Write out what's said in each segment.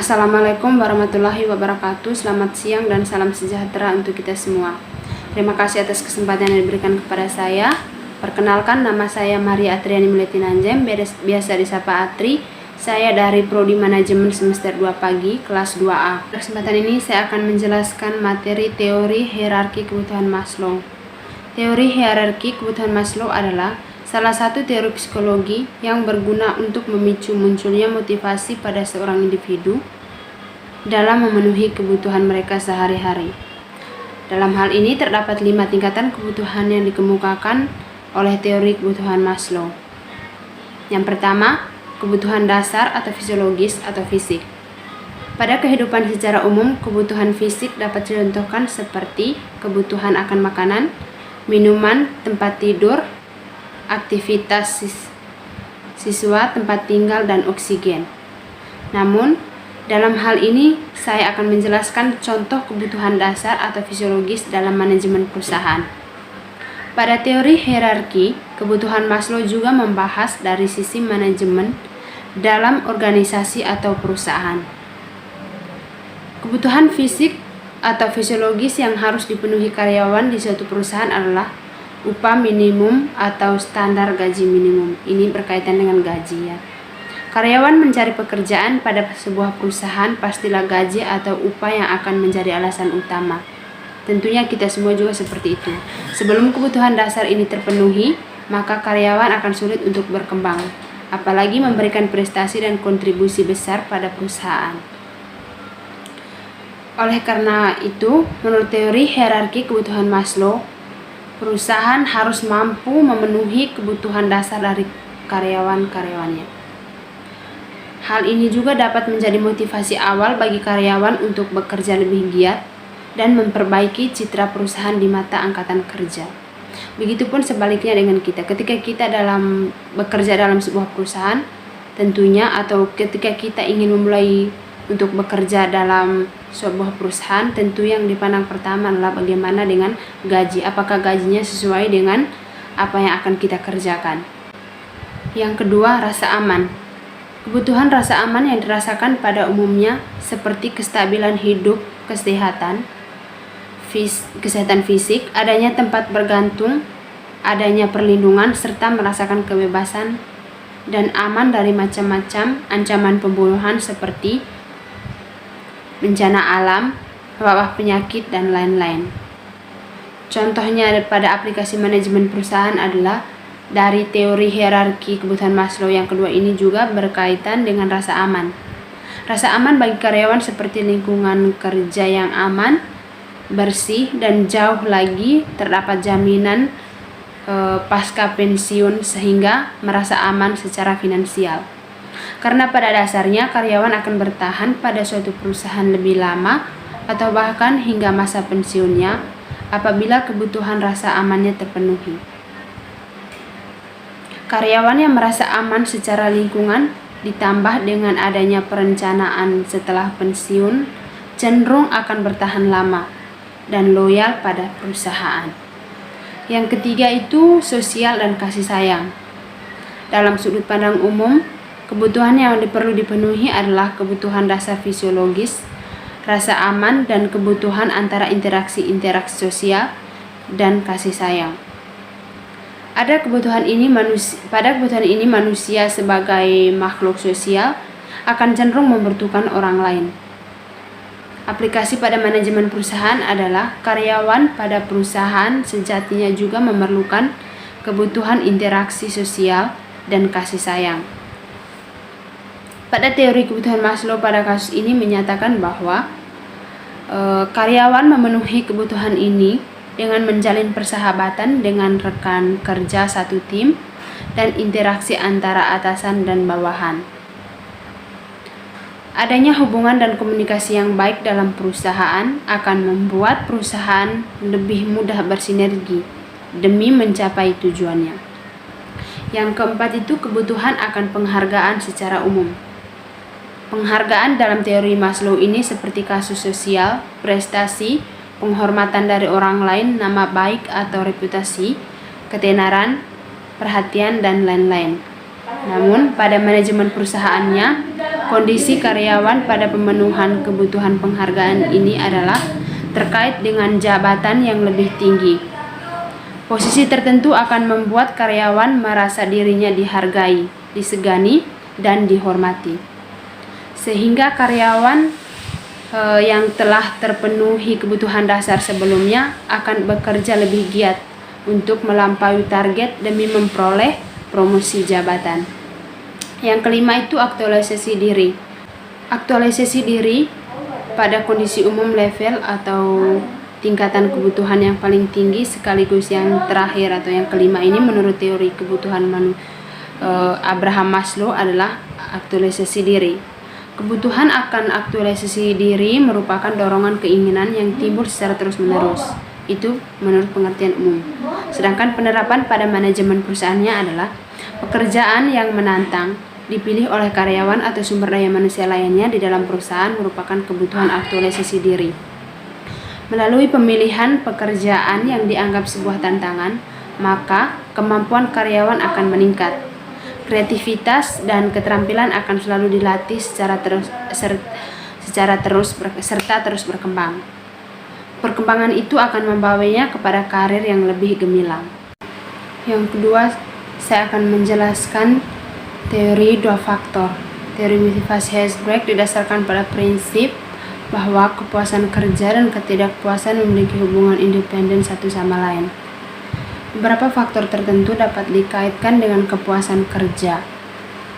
Assalamualaikum warahmatullahi wabarakatuh. Selamat siang dan salam sejahtera untuk kita semua. Terima kasih atas kesempatan yang diberikan kepada saya. Perkenalkan, nama saya Maria Atriani Meleti Nanjem, biasa disapa Atri. Saya dari Prodi Manajemen semester 2 pagi, kelas 2A. Pada kesempatan ini saya akan menjelaskan materi teori hierarki kebutuhan Maslow. Teori hierarki kebutuhan Maslow adalah salah satu teori psikologi yang berguna untuk memicu munculnya motivasi pada seorang individu dalam memenuhi kebutuhan mereka sehari-hari. Dalam hal ini terdapat 5 tingkatan kebutuhan yang dikemukakan oleh teori kebutuhan Maslow. Yang pertama, kebutuhan dasar atau fisiologis atau fisik. Pada kehidupan secara umum, kebutuhan fisik dapat dicontohkan seperti kebutuhan akan makanan, minuman, tempat tidur, aktivitas siswa, tempat tinggal, dan oksigen. Namun, dalam hal ini saya akan menjelaskan contoh kebutuhan dasar atau fisiologis dalam manajemen perusahaan. Pada teori hierarki, kebutuhan Maslow juga membahas dari sisi manajemen dalam organisasi atau perusahaan. Kebutuhan fisik atau fisiologis yang harus dipenuhi karyawan di suatu perusahaan adalah upah minimum atau standar gaji minimum. Ini berkaitan dengan gaji ya. Karyawan mencari pekerjaan pada sebuah perusahaan, pastilah gaji atau upah yang akan menjadi alasan utama. Tentunya kita semua juga seperti itu. Sebelum kebutuhan dasar ini terpenuhi, maka karyawan akan sulit untuk berkembang, apalagi memberikan prestasi dan kontribusi besar pada perusahaan. Oleh karena itu, menurut teori hierarki kebutuhan Maslow, perusahaan harus mampu memenuhi kebutuhan dasar dari karyawan-karyawannya. Hal ini juga dapat menjadi motivasi awal bagi karyawan untuk bekerja lebih giat dan memperbaiki citra perusahaan di mata angkatan kerja. Begitupun sebaliknya dengan kita. Ketika kita bekerja dalam sebuah perusahaan, tentunya atau ketika kita ingin memulai untuk bekerja dalam sebuah perusahaan, tentu yang dipandang pertama adalah bagaimana dengan gaji. Apakah gajinya sesuai dengan apa yang akan kita kerjakan. Yang kedua, rasa aman. Kebutuhan rasa aman yang dirasakan pada umumnya seperti kestabilan hidup, kesehatan fisik, adanya tempat bergantung, adanya perlindungan, serta merasakan kebebasan dan aman dari macam-macam ancaman pembunuhan seperti bencana alam, wabah penyakit, dan lain-lain. Contohnya pada aplikasi manajemen perusahaan adalah dari teori hierarki kebutuhan Maslow yang kedua ini juga berkaitan dengan rasa aman. Rasa aman bagi karyawan seperti lingkungan kerja yang aman, bersih, dan jauh lagi terdapat jaminan pasca pensiun sehingga merasa aman secara finansial. Karena pada dasarnya karyawan akan bertahan pada suatu perusahaan lebih lama atau bahkan hingga masa pensiunnya apabila kebutuhan rasa amannya terpenuhi. Karyawan yang merasa aman secara lingkungan ditambah dengan adanya perencanaan setelah pensiun cenderung akan bertahan lama dan loyal pada perusahaan. Yang ketiga itu sosial dan kasih sayang. Dalam sudut pandang umum, kebutuhan yang perlu dipenuhi adalah kebutuhan dasar fisiologis, rasa aman, dan kebutuhan antara interaksi sosial dan kasih sayang. Pada kebutuhan ini manusia sebagai makhluk sosial akan cenderung membutuhkan orang lain. Aplikasi pada manajemen perusahaan adalah karyawan pada perusahaan sejatinya juga memerlukan kebutuhan interaksi sosial dan kasih sayang. Pada teori kebutuhan Maslow pada kasus ini menyatakan bahwa karyawan memenuhi kebutuhan ini dengan menjalin persahabatan dengan rekan kerja satu tim dan interaksi antara atasan dan bawahan. Adanya hubungan dan komunikasi yang baik dalam perusahaan akan membuat perusahaan lebih mudah bersinergi demi mencapai tujuannya. Yang keempat itu kebutuhan akan penghargaan secara umum. Penghargaan dalam teori Maslow ini seperti kasus sosial, prestasi, penghormatan dari orang lain, nama baik atau reputasi, ketenaran, perhatian, dan lain-lain. Namun, pada manajemen perusahaannya, Kondisi karyawan pada pemenuhan kebutuhan penghargaan ini adalah terkait dengan jabatan yang lebih tinggi. Posisi tertentu akan membuat karyawan merasa dirinya dihargai, disegani, dan dihormati. Sehingga karyawan yang telah terpenuhi kebutuhan dasar sebelumnya akan bekerja lebih giat untuk melampaui target demi memperoleh promosi jabatan. Yang kelima itu aktualisasi diri. Aktualisasi diri pada kondisi umum level atau tingkatan kebutuhan yang paling tinggi sekaligus yang terakhir atau yang kelima ini menurut teori kebutuhan Abraham Maslow adalah aktualisasi diri. Kebutuhan akan aktualisasi diri merupakan dorongan keinginan yang timbul secara terus-menerus. Itu menurut pengertian umum. Sedangkan penerapan pada manajemen perusahaannya adalah pekerjaan yang menantang dipilih oleh karyawan atau sumber daya manusia lainnya di dalam perusahaan merupakan kebutuhan aktualisasi diri. Melalui pemilihan pekerjaan yang dianggap sebuah tantangan, maka kemampuan karyawan akan meningkat. Kreativitas dan keterampilan akan selalu dilatih serta terus berkembang. Perkembangan itu akan membawanya kepada karir yang lebih gemilang. Yang kedua, saya akan menjelaskan teori dua faktor. Teori motivasi Herzberg didasarkan pada prinsip bahwa kepuasan kerja dan ketidakpuasan memiliki hubungan independen satu sama lain. Beberapa faktor tertentu dapat dikaitkan dengan kepuasan kerja,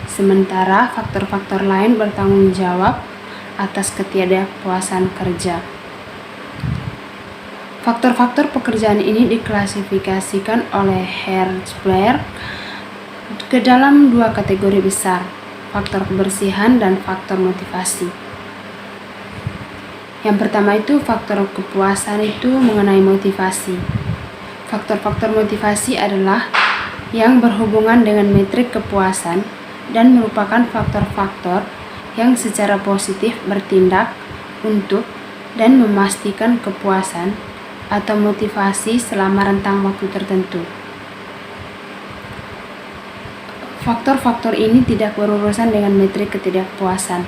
sementara faktor-faktor lain bertanggung jawab atas ketidakpuasan kerja. Faktor-faktor pekerjaan ini diklasifikasikan oleh Herzberg ke dalam dua kategori besar, faktor kebersihan dan faktor motivasi. Yang pertama itu faktor kepuasan itu mengenai motivasi. Faktor-faktor motivasi adalah yang berhubungan dengan metrik kepuasan dan merupakan faktor-faktor yang secara positif bertindak untuk dan memastikan kepuasan atau motivasi selama rentang waktu tertentu. Faktor-faktor ini tidak berurusan dengan metrik ketidakpuasan.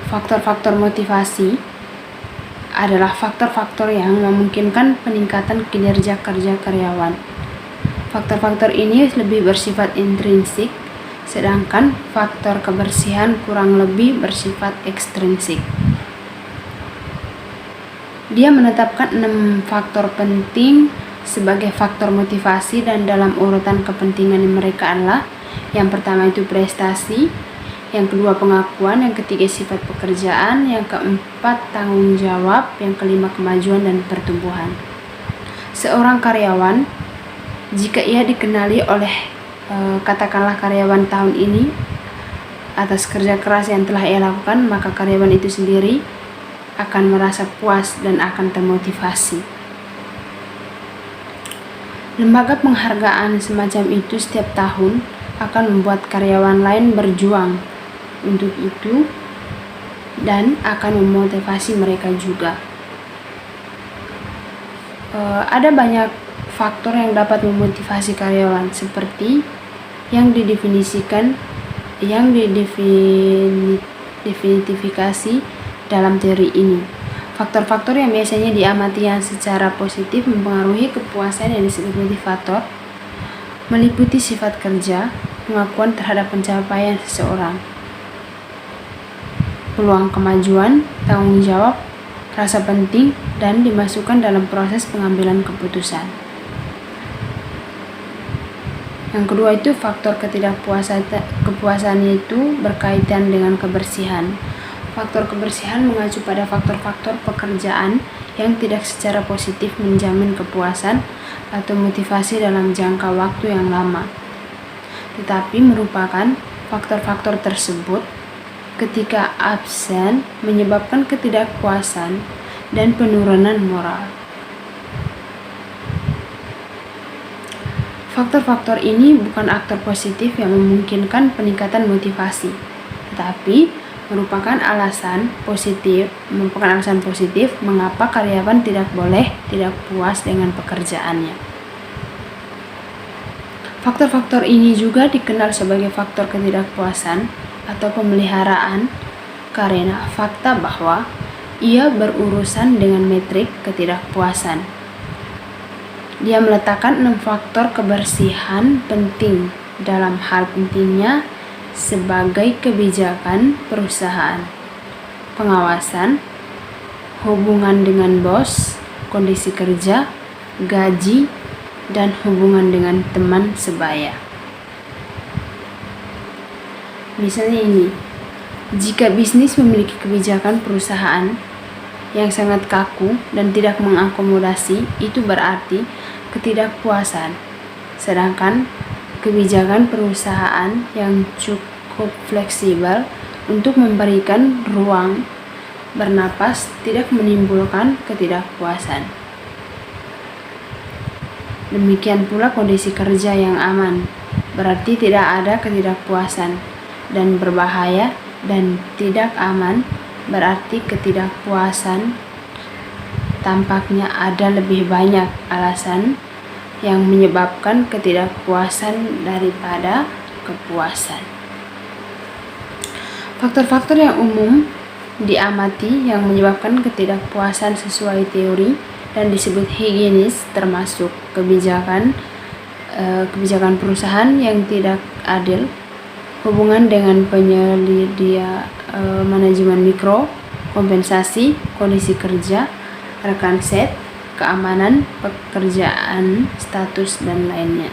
Faktor-faktor motivasi adalah faktor-faktor yang memungkinkan peningkatan kinerja kerja karyawan. Faktor-faktor ini lebih bersifat intrinsik, sedangkan faktor kebersihan kurang lebih bersifat ekstrinsik. Dia menetapkan 6 faktor penting sebagai faktor motivasi dan dalam urutan kepentingan mereka adalah yang pertama itu prestasi, yang kedua pengakuan, yang ketiga sifat pekerjaan, yang keempat tanggung jawab, yang kelima kemajuan dan pertumbuhan. Seorang karyawan, jika ia dikenali oleh katakanlah karyawan tahun ini atas kerja keras yang telah ia lakukan, maka karyawan itu sendiri akan merasa puas dan akan termotivasi. Lembaga penghargaan semacam itu setiap tahun akan membuat karyawan lain berjuang untuk itu dan akan memotivasi mereka juga. Ada banyak faktor yang dapat memotivasi karyawan seperti yang didefinitifikasi dalam teori ini. Faktor-faktor yang biasanya diamati yang secara positif mempengaruhi kepuasan yang disebut motivator meliputi sifat kerja, pengakuan terhadap pencapaian seseorang, peluang kemajuan, tanggung jawab, rasa penting, dan dimasukkan dalam proses pengambilan keputusan. Yang kedua itu faktor kepuasan itu berkaitan dengan kebersihan. Faktor kebersihan mengacu pada faktor-faktor pekerjaan yang tidak secara positif menjamin kepuasan atau motivasi dalam jangka waktu yang lama, tetapi merupakan faktor-faktor tersebut ketika absen menyebabkan ketidakpuasan dan penurunan moral. Faktor-faktor ini bukan aktor positif yang memungkinkan peningkatan motivasi, tetapi merupakan alasan positif mengapa karyawan tidak puas dengan pekerjaannya. Faktor-faktor ini juga dikenal sebagai faktor ketidakpuasan atau pemeliharaan karena fakta bahwa ia berurusan dengan metrik ketidakpuasan. Dia meletakkan 6 faktor kebersihan penting dalam hal pentingnya sebagai kebijakan perusahaan, pengawasan, hubungan dengan bos, kondisi kerja, gaji, dan hubungan dengan teman sebaya. Misalnya ini, jika bisnis memiliki kebijakan perusahaan yang sangat kaku dan tidak mengakomodasi, itu berarti ketidakpuasan. Sedangkan kebijakan perusahaan yang cukup fleksibel untuk memberikan ruang bernapas tidak menimbulkan ketidakpuasan. Demikian pula kondisi kerja yang aman, berarti tidak ada ketidakpuasan, dan berbahaya dan tidak aman, berarti ketidakpuasan. Tampaknya ada lebih banyak alasan yang menyebabkan ketidakpuasan daripada kepuasan. Faktor-faktor yang umum diamati yang menyebabkan ketidakpuasan sesuai teori dan disebut higienis termasuk kebijakan perusahaan yang tidak adil, hubungan dengan penyedia manajemen mikro, kompensasi, kondisi kerja, rekan set, keamanan pekerjaan, status, dan lainnya.